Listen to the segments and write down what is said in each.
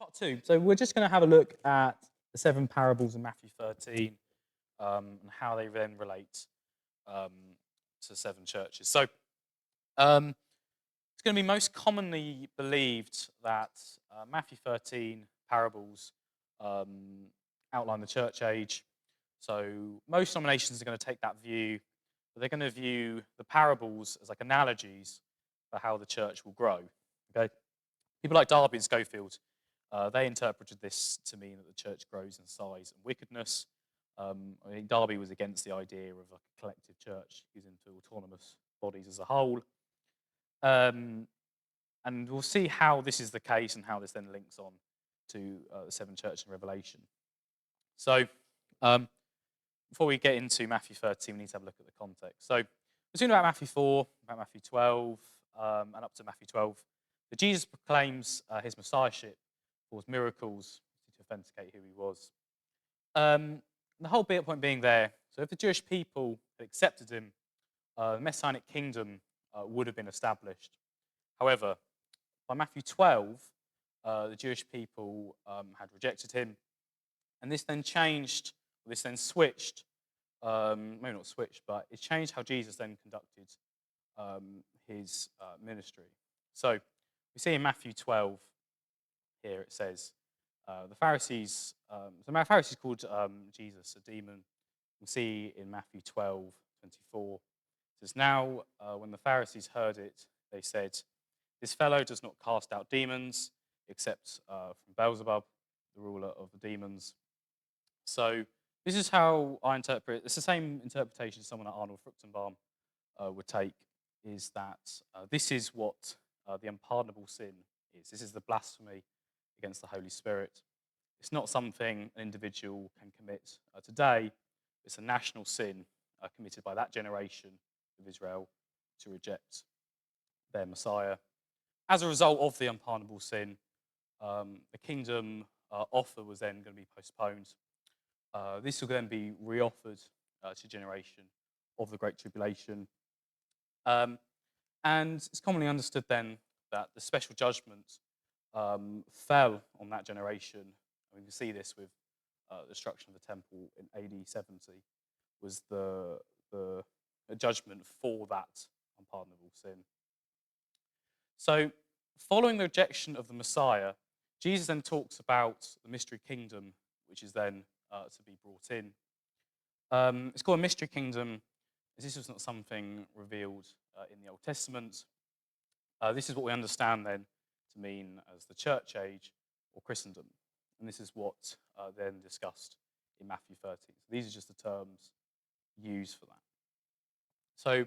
Part two. So we're just going to have a look at the seven parables in Matthew 13 and how they then relate um, to seven churches. So it's going to be most commonly believed that Matthew 13 parables um, outline the church age. So most denominations are going to take that view, but they're going to view the parables as like analogies for how the church will grow. Okay, people like Darby and Schofield, they interpreted this to mean that the church grows in size and wickedness. I think Darby was against the idea of like a collective church using into autonomous bodies as a whole. Um, and we'll see how this is the case and how this then links on to the seven churches in Revelation. So um, before we get into Matthew 13, we need to have a look at the context. So we're talking about Matthew 4, about Matthew 12, and up to Matthew 12. That Jesus proclaims his messiahship, performs miracles to authenticate who he was. The whole point being there, so if the Jewish people had accepted him, the messianic kingdom would have been established. However, by Matthew 12, the Jewish people had rejected him, and this then changed, or this then switched, maybe not switched, but it changed how Jesus then conducted his ministry. So we see in Matthew 12 here it says, the Pharisees, so the Pharisees called Jesus a demon. We'll see in Matthew 12:24. It says, now when the Pharisees heard it, they said, this fellow does not cast out demons except from Beelzebub, the ruler of the demons. So this is how I interpret it. It's the same interpretation someone like Arnold Fruchtenbaum would take, is that this is what the unpardonable sin is. This is the blasphemy against the Holy Spirit. It's not something an individual can commit today. It's a national sin committed by that generation of Israel to reject their Messiah. As a result of the unpardonable sin, the kingdom offer was then going to be postponed. This will then be reoffered to generation of the Great Tribulation. And it's commonly understood then that the special judgment fell on that generation. And we can see this with the destruction of the temple in AD 70 was the judgment for that unpardonable sin. So following the rejection of the Messiah, Jesus then talks about the mystery kingdom, which is then to be brought in. It's called a mystery kingdom, as this was not something revealed in the Old Testament. This is what we understand then to mean as the church age or Christendom. And this is what then discussed in Matthew 13. So these are just the terms used for that. So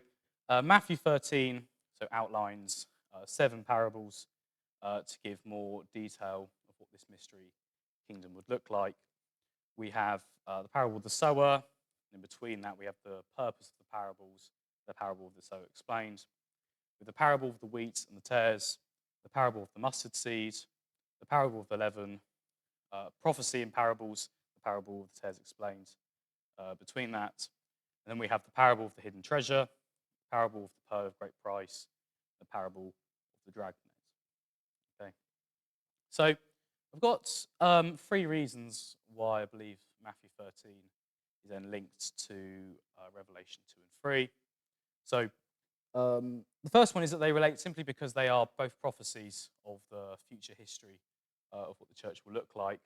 Matthew 13 outlines seven parables to give more detail of what this mystery kingdom would look like. We have the parable of the sower. In between that, we have the purpose of the parables, the parable of the sower explained. With the parable of the wheat and the tares, the parable of the mustard seed, the parable of the leaven, prophecy in parables, the parable of the tares explained. Between that, and then we have the parable of the hidden treasure, the parable of the pearl of great price, the parable of the dragnet. Okay, so I've got three reasons why I believe Matthew 13 is then linked to Revelation 2 and 3. So the first one is that they relate simply because they are both prophecies of the future history of what the church will look like.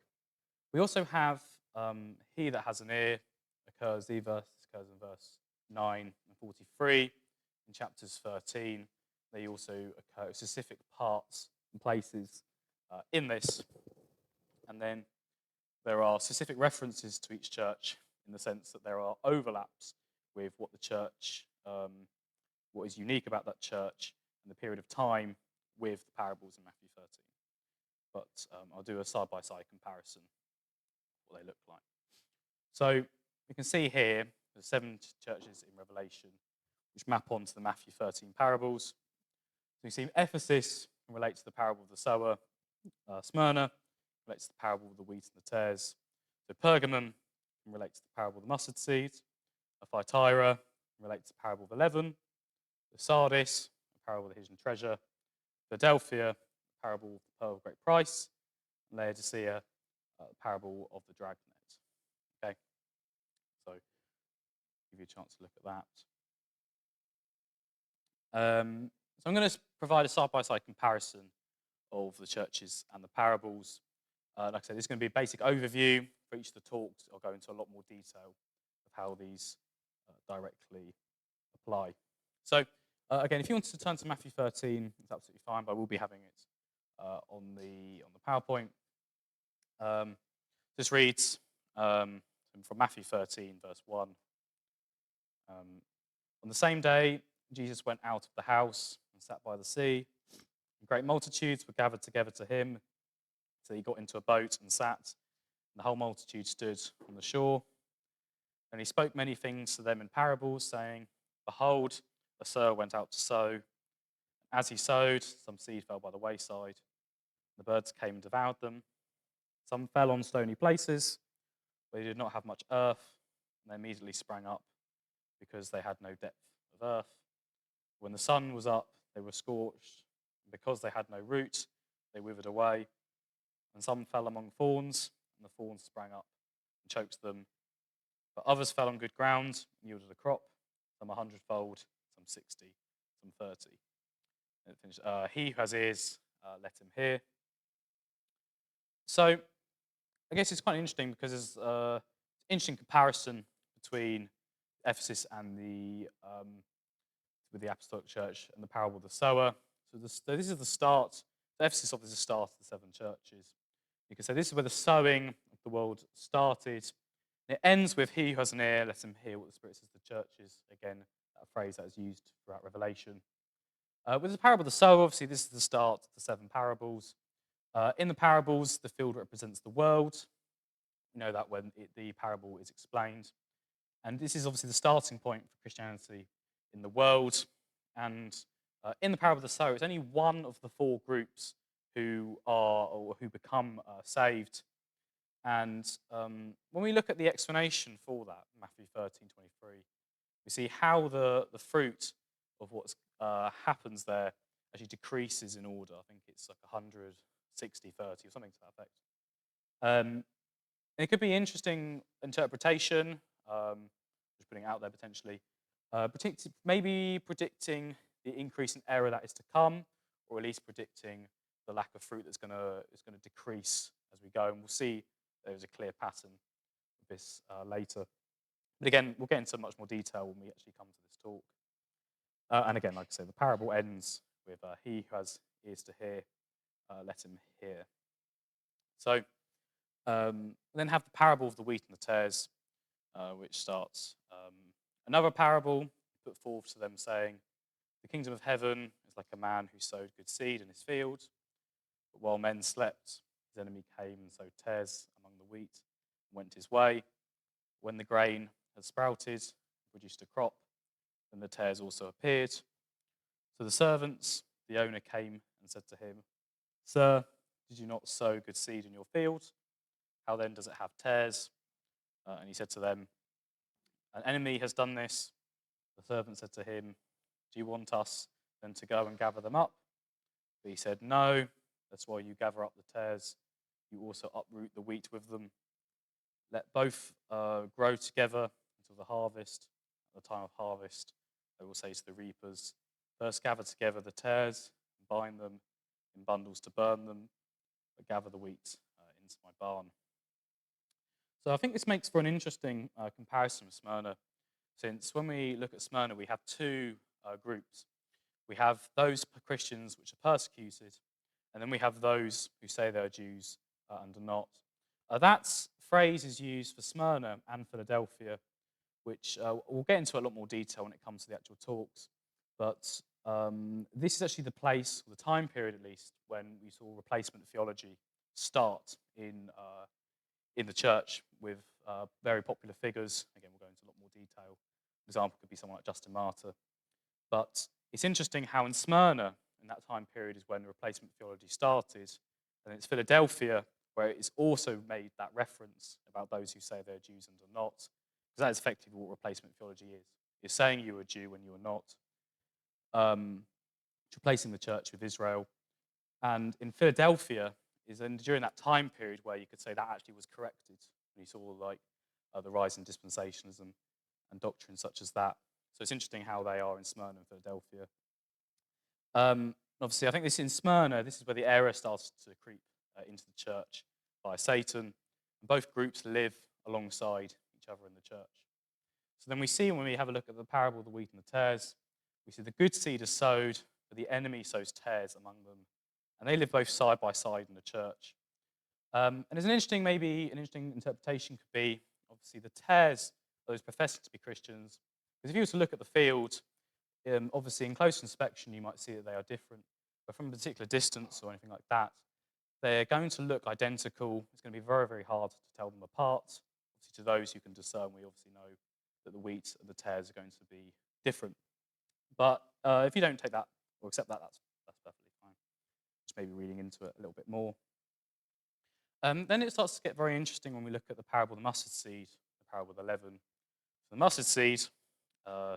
We also have he that has an ear occurs in verse 9 and 43. In chapters 13, they also occur specific parts and places in this. And then there are specific references to each church in the sense that there are overlaps with what the church, what is unique about that church and the period of time with the parables in Matthew 13. But I'll do a side-by-side comparison of what they look like. So we can see here the seven churches in Revelation which map onto the Matthew 13 parables. So you see Ephesus relates to the parable of the sower. Smyrna relates to the parable of the wheat and the tares. So Pergamum relates to the parable of the mustard seed. Thyatira relates to the parable of the leaven. The Sardis, the parable of the hidden treasure. Philadelphia, the parable of the pearl of great price. Laodicea, parable of the dragnet. Okay, so give you a chance to look at that. So I'm going to provide a side-by-side comparison of the churches and the parables. Like I said, this is going to be a basic overview for each of the talks. I'll go into a lot more detail of how these directly apply. So again, if you want to turn to Matthew 13, it's absolutely fine, but I will be having it on the PowerPoint. This reads from Matthew 13, verse 1. On the same day, Jesus went out of the house and sat by the sea. Great multitudes were gathered together to him, so he got into a boat and sat. And the whole multitude stood on the shore. And he spoke many things to them in parables, saying, Behold, a sower went out to sow. As he sowed, some seed fell by the wayside. The birds came and devoured them. Some fell on stony places, where they did not have much earth, and they immediately sprang up, because they had no depth of earth. When the sun was up, they were scorched. And because they had no root, they withered away. And some fell among thorns, and the thorns sprang up and choked them. But others fell on good ground and yielded a crop, some 100-fold, some 60, some 30. And it finished, he who has ears, let him hear. So I guess it's quite interesting because there's an interesting comparison between Ephesus and with the Apostolic Church and the parable of the sower. So this is the start. Ephesus obviously is the start of the 7 churches. You can say this is where the sowing of the world started. It ends with he who has an ear, let him hear what the Spirit says to the churches. Again, a phrase that is used throughout Revelation. With the parable of the sower, obviously this is the start of the 7 parables. In the parables, the field represents the world. You know that when the parable is explained. And this is obviously the starting point for Christianity in the world. And in the parable of the sower, it's only one of the 4 groups who become saved. And when we look at the explanation for that, Matthew 13:23, we see how the fruit of what happens there actually decreases in order. I think it's like 100, 60, 30, or something to that effect. And it could be interesting interpretation, just putting it out there potentially, maybe predicting the increase in error that is to come, or at least predicting the lack of fruit that's going to decrease as we go. And we'll see there's a clear pattern of this later. But again, we'll get into much more detail when we actually come to this talk. And again, like I say, the parable ends with he who has ears to hear, let him hear. So then have the parable of the wheat and the tares, which starts another parable put forth to them, saying, the kingdom of heaven is like a man who sowed good seed in his field. But while men slept, his enemy came and sowed tares among the wheat and went his way. When the grain had sprouted and produced a crop, then the tares also appeared. So the servants, the owner came and said to him, Sir, did you not sow good seed in your field? How then does it have tares? And he said to them, an enemy has done this. The servant said to him, do you want us then to go and gather them up? But he said, no, that's why you gather up the tares. You also uproot the wheat with them. Let both grow together until the harvest. At the time of harvest, I will say to the reapers, first gather together the tares, and bind them in bundles to burn them, but gather the wheat into my barn. So I think this makes for an interesting comparison with Smyrna, since when we look at Smyrna, we have 2 groups. We have those Christians which are persecuted, and then we have those who say they're Jews and are not. That phrase is used for Smyrna and Philadelphia, which we'll get into a lot more detail when it comes to the actual talks. But this is actually the place, or the time period at least, when we saw replacement theology start in the church with very popular figures. Again, we'll go into a lot more detail. An example could be someone like Justin Martyr. But it's interesting how in Smyrna, in that time period, is when replacement theology started. And it's Philadelphia where it's also made that reference about those who say they're Jews and are not. Because that is effectively what replacement theology is. You're saying you're a Jew when you're not. It's replacing the church with Israel. And in Philadelphia, is then during that time period where you could say that actually was corrected. And you saw like the rise in dispensationalism and doctrines such as that. So it's interesting how they are in Smyrna and Philadelphia. Obviously, I think this in Smyrna, this is where the error starts to creep into the church by Satan. And both groups live alongside each other in the church. So then we see when we have a look at the parable of the wheat and the tares, we see the good seed is sowed, but the enemy sows tares among them. And they live both side by side in the church. And there's an interesting interpretation could be, obviously, the tares, those professing to be Christians. Because if you were to look at the field, obviously in close inspection, you might see that they are different. But from a particular distance or anything like that, they're going to look identical. It's going to be very, very hard to tell them apart. Obviously, to those who can discern, we obviously know that the wheat and the tares are going to be different. But if you don't take that or accept that, that's perfectly fine. Just maybe reading into it a little bit more. Then it starts to get very interesting when we look at the parable of the mustard seed, the parable of the leaven. So the mustard seed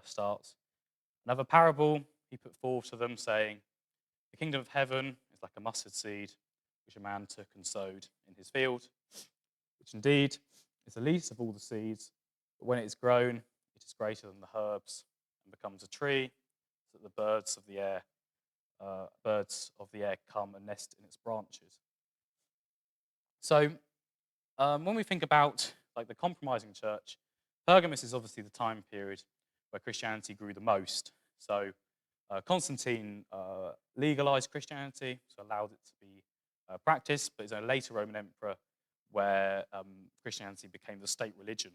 starts. Another parable he put forth to them, saying, the kingdom of heaven is like a mustard seed, which a man took and sowed in his field, which indeed is the least of all the seeds, but when it is grown, it is greater than the herbs and becomes a tree, so that the birds of the air come and nest in its branches. So when we think about like the compromising church, Pergamus is obviously the time period where Christianity grew the most. So Constantine legalized Christianity, so allowed it to be practiced, but it's a later Roman emperor where Christianity became the state religion.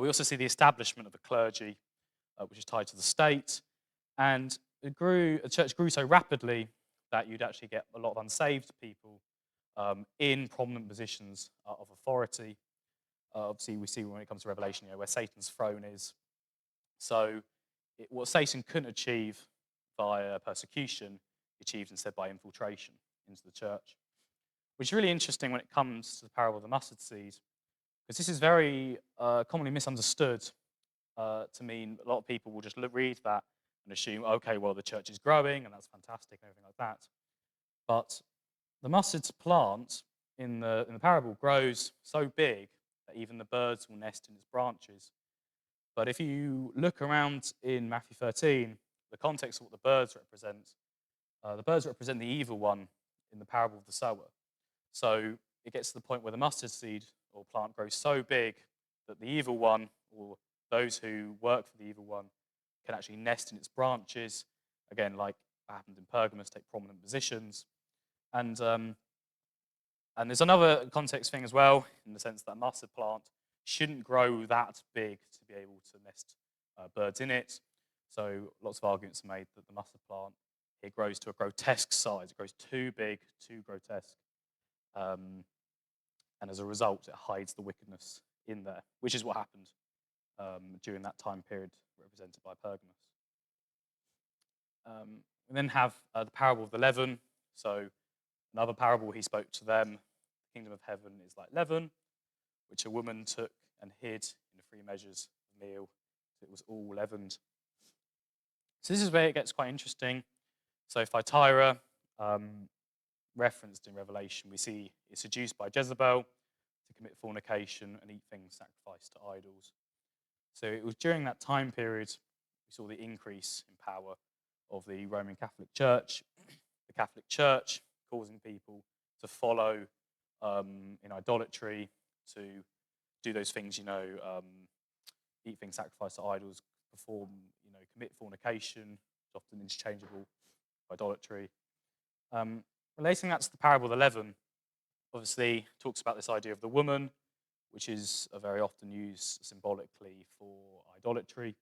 We also see the establishment of the clergy, which is tied to the state, and the church grew so rapidly that you'd actually get a lot of unsaved people in prominent positions of authority. Obviously, we see when it comes to Revelation, where Satan's throne is. So what Satan couldn't achieve via persecution, he achieved instead by infiltration into the church. Which is really interesting when it comes to the parable of the mustard seed, because this is very commonly misunderstood to mean a lot of people will just read that and assume, okay, well, the church is growing and that's fantastic and everything like that. But the mustard plant in the parable grows so big that even the birds will nest in its branches. But if you look around in Matthew 13, the context of what the birds represent the evil one in the parable of the sower. So it gets to the point where the mustard seed or plant grows so big that the evil one, or those who work for the evil one, can actually nest in its branches. Again, like happened in Pergamus, take prominent positions. And there's another context thing as well, in the sense that a mustard plant shouldn't grow that big to be able to nest birds in it. So lots of arguments are made that the mustard plant, it grows to a grotesque size. It grows too big, too grotesque. And as a result, it hides the wickedness in there, which is what happened during that time period represented by Pergamus. We then have the parable of the leaven. So another parable he spoke to them. The kingdom of heaven is like leaven, which a woman took and hid in 3 measures of meal. So it was all leavened. So this is where it gets quite interesting. So Thyatira, referenced in Revelation, we see it's seduced by Jezebel to commit fornication and eat things sacrificed to idols. So it was during that time period we saw the increase in power of the Roman Catholic Church. The Catholic Church causing people to follow in idolatry, to do those things, eat things sacrificed to idols, perform, commit fornication, often interchangeable with idolatry. Relating that to the parable of the leaven, obviously talks about this idea of the woman, which is very often used symbolically for idolatry.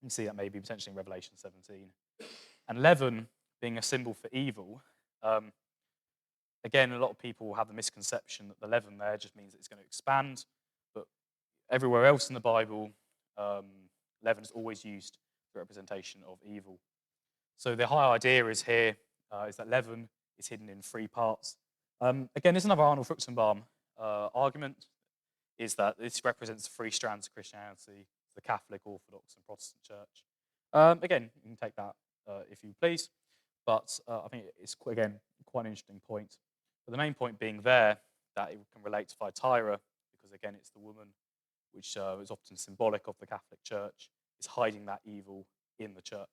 You see that maybe potentially in Revelation 17. And leaven being a symbol for evil. Again, a lot of people have the misconception that the leaven there just means that it's going to expand, but everywhere else in the Bible, leaven is always used for representation of evil. So the high idea is here is that leaven is hidden in 3 parts. Again, there's another Arnold Fruchtenbaum argument, is that this represents 3 strands of Christianity: the Catholic, Orthodox, and Protestant Church. Again, you can take that if you please, but I think it's, again, quite an interesting point. But the main point being there that it can relate to Thyatira, because again, it's the woman which is often symbolic of the Catholic Church, is hiding that evil in the church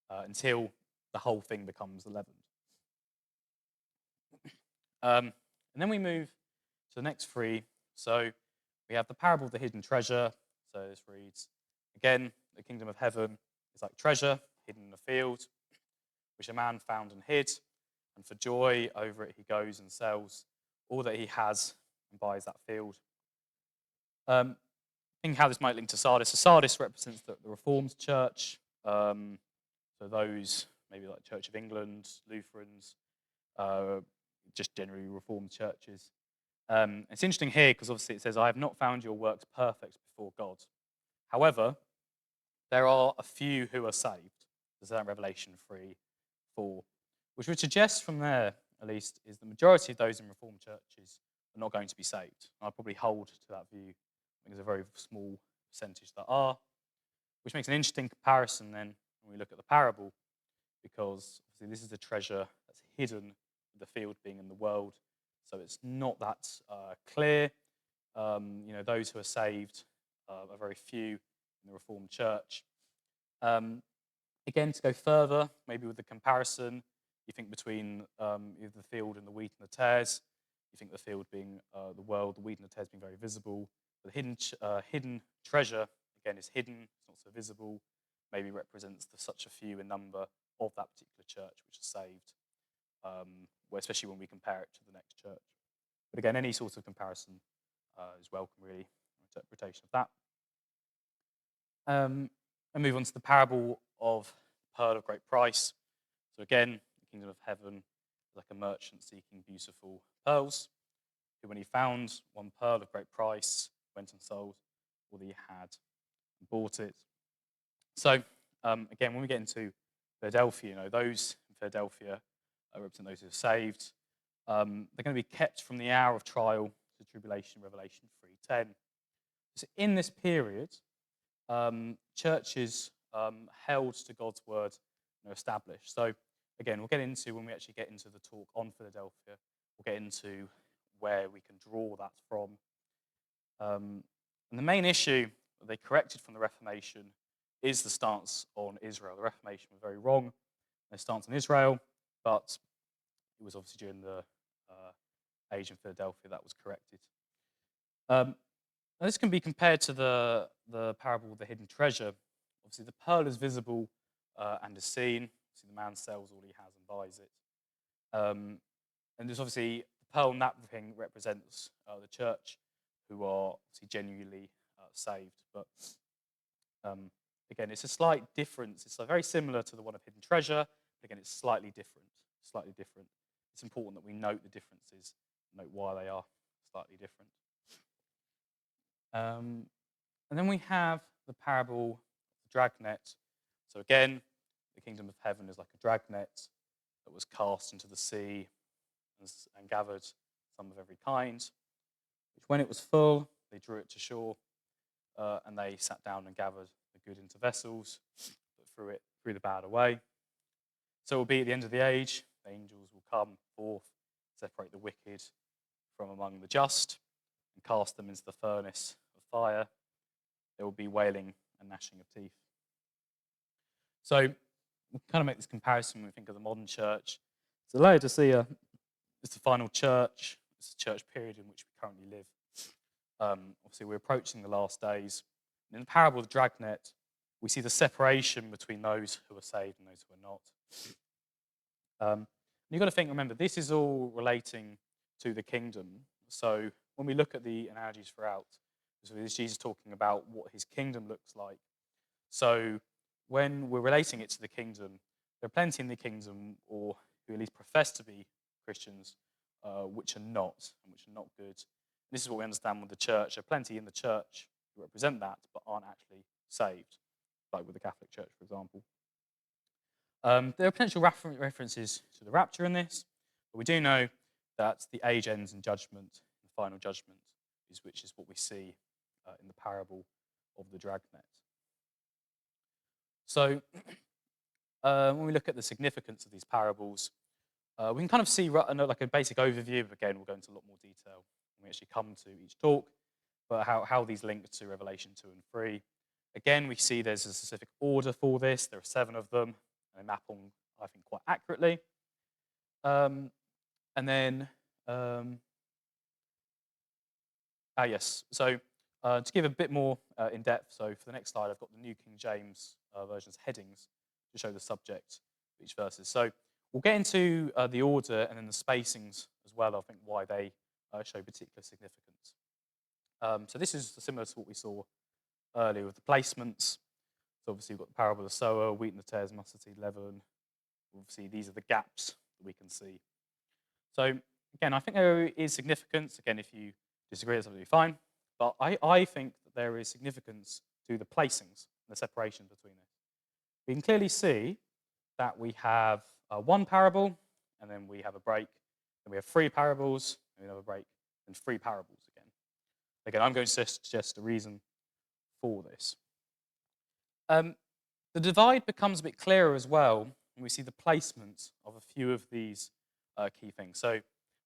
until the whole thing becomes leavened. And then we move to the next three. So we have the parable of the hidden treasure. So this reads, again, the kingdom of heaven is like treasure hidden in a field, which a man found and hid. And for joy over it, he goes and sells all that he has and buys that field. Thinking how this might link to Sardis. So Sardis represents the Reformed Church. So those maybe like Church of England, Lutherans, just generally Reformed churches. It's interesting here because obviously it says, I have not found your works perfect before God. However, there are a few who are saved. There's that in Revelation 3:4, which would suggest from there, at least, is the majority of those in Reformed churches are not going to be saved. I probably hold to that view. I think there's a very small percentage that are, which makes an interesting comparison then when we look at the parable, because obviously this is a treasure that's hidden, the field being in the world, so it's not that clear. Those who are saved are very few in the Reformed Church. Again, to go further, maybe with the comparison, you think between the field and the wheat and the tares. You think the field being the world, the wheat and the tares being very visible. The hidden treasure, again, is hidden, it's not so visible, maybe represents such a few in number of that particular church which is saved, especially when we compare it to the next church. But again, any sort of comparison is welcome, really, interpretation of that. And move on to the parable of the pearl of great price. So again, the kingdom of heaven is like a merchant seeking beautiful pearls, who when he found one pearl of great price, went and sold all that he had and bought it. So again, when we get into Philadelphia, those in Philadelphia represent those who are saved. They're going to be kept from the hour of trial to tribulation, Revelation 3:10. So in this period, churches held to God's word, established. So again, we'll get into, when we actually get into the talk on Philadelphia, we'll get into where we can draw that from. And the main issue that they corrected from the Reformation is the stance on Israel. The Reformation was very wrong, their stance on Israel, but it was obviously during the age in Philadelphia that was corrected. Now this can be compared to the parable of the hidden treasure. Obviously, the pearl is visible and is seen. See, the man sells all he has and buys it. And there's obviously the pearl in that thing represents the church, who are obviously genuinely saved. But again, it's a slight difference. It's very similar to the one of hidden treasure. But again, it's slightly different. Slightly different. It's important that we note the differences, note why they are slightly different. And then we have the parable of the dragnet. So again, the kingdom of heaven is like a dragnet that was cast into the sea and gathered some of every kind, which when it was full, they drew it to shore, and they sat down and gathered the good into vessels, but threw the bad away. So it will be at the end of the age, the angels will come forth, separate the wicked from among the just, and cast them into the furnace of fire. There will be wailing and gnashing of teeth. So we kind of make this comparison when we think of the modern church. So Laodicea is the final church. It's the church period in which we currently live. Obviously, we're approaching the last days. And in the parable of the dragnet, we see the separation between those who are saved and those who are not. You've got to remember, this is all relating to the kingdom. So when we look at the analogies throughout, so this is Jesus talking about what his kingdom looks like. So when we're relating it to the kingdom, there are plenty in the kingdom, or who at least profess to be Christians, which are not, and which are not good. And this is what we understand with the church. There are plenty in the church who represent that, but aren't actually saved, like with the Catholic Church, for example. There are potential references to the rapture in this, but we do know that the age ends in judgment, the final judgment, which is what we see in the parable of the dragnet. So when we look at the significance of these parables, We can kind of see like a basic overview, but again, we'll go into a lot more detail when we actually come to each talk, but how these link to Revelation 2 and 3. Again, we see there's a specific order for this. There are 7 of them, and they map on, I think, quite accurately. Um, and then, yes, so to give a bit more in depth, so for the next slide, I've got the New King James version's headings to show the subject of each verses. So we'll get into the order and then the spacings as well, I think, why they show particular significance. So this is similar to what we saw earlier with the placements. So obviously we've got the parable of the sower, wheat and the tares, mustard seed, leaven. Obviously these are the gaps that we can see. So again, I think there is significance. Again, if you disagree, that's absolutely fine. But I think that there is significance to the placings and the separation between it. We can clearly see that we have one parable, and then we have a break, and we have 3 parables, and we have a break, and 3 parables again. Again, I'm going to suggest a reason for this. The divide becomes a bit clearer as well when we see the placement of a few of these key things. So we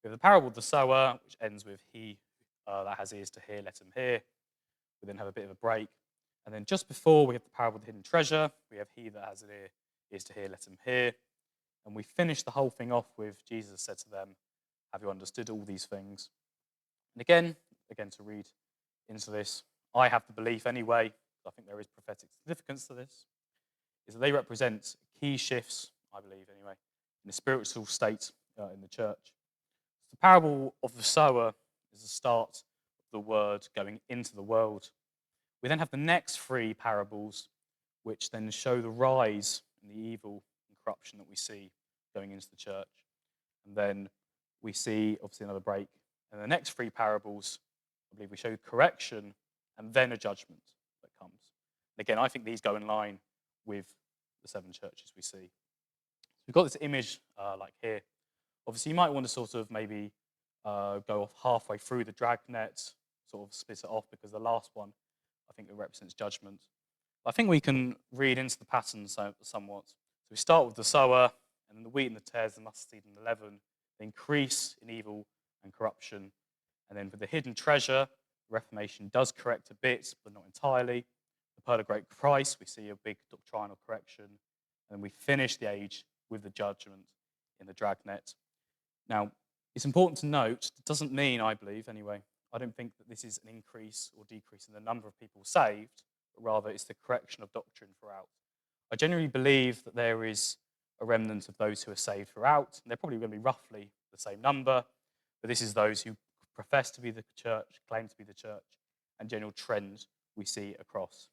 have the parable of the sower, which ends with he that has ears to hear, let him hear. We then have a bit of a break. And then just before we have the parable of the hidden treasure, we have he that has ears to hear, let him hear. And we finish the whole thing off with Jesus said to them, have you understood all these things? And again to read into this, I have the belief anyway, I think there is prophetic significance to this, is that they represent key shifts, I believe anyway, in the spiritual state in the church. The parable of the sower is the start of the word going into the world. We then have the next 3 parables, which then show the rise in the evil and corruption that we see going into the church. And then we see, obviously, another break. And the next 3 parables, I believe we show correction and then a judgment that comes. And again, I think these go in line with the 7 churches we see. So we've got this image like here. Obviously, you might want to sort of maybe go off halfway through the dragnet, sort of split it off, because the last one, I think it represents judgment. I think we can read into the pattern somewhat. So we start with the sower, and then the wheat and the tares, the mustard seed and the leaven, they increase in evil and corruption. And then with the hidden treasure, the Reformation does correct a bit, but not entirely. The pearl of great price, we see a big doctrinal correction. And then we finish the age with the judgment in the dragnet. Now, it's important to note, it doesn't mean, I believe anyway, I don't think that this is an increase or decrease in the number of people saved, but rather it's the correction of doctrine throughout. I genuinely believe that there is a remnant of those who are saved throughout, and they're probably going to be roughly the same number, but this is those who profess to be the church, claim to be the church, and general trend we see across.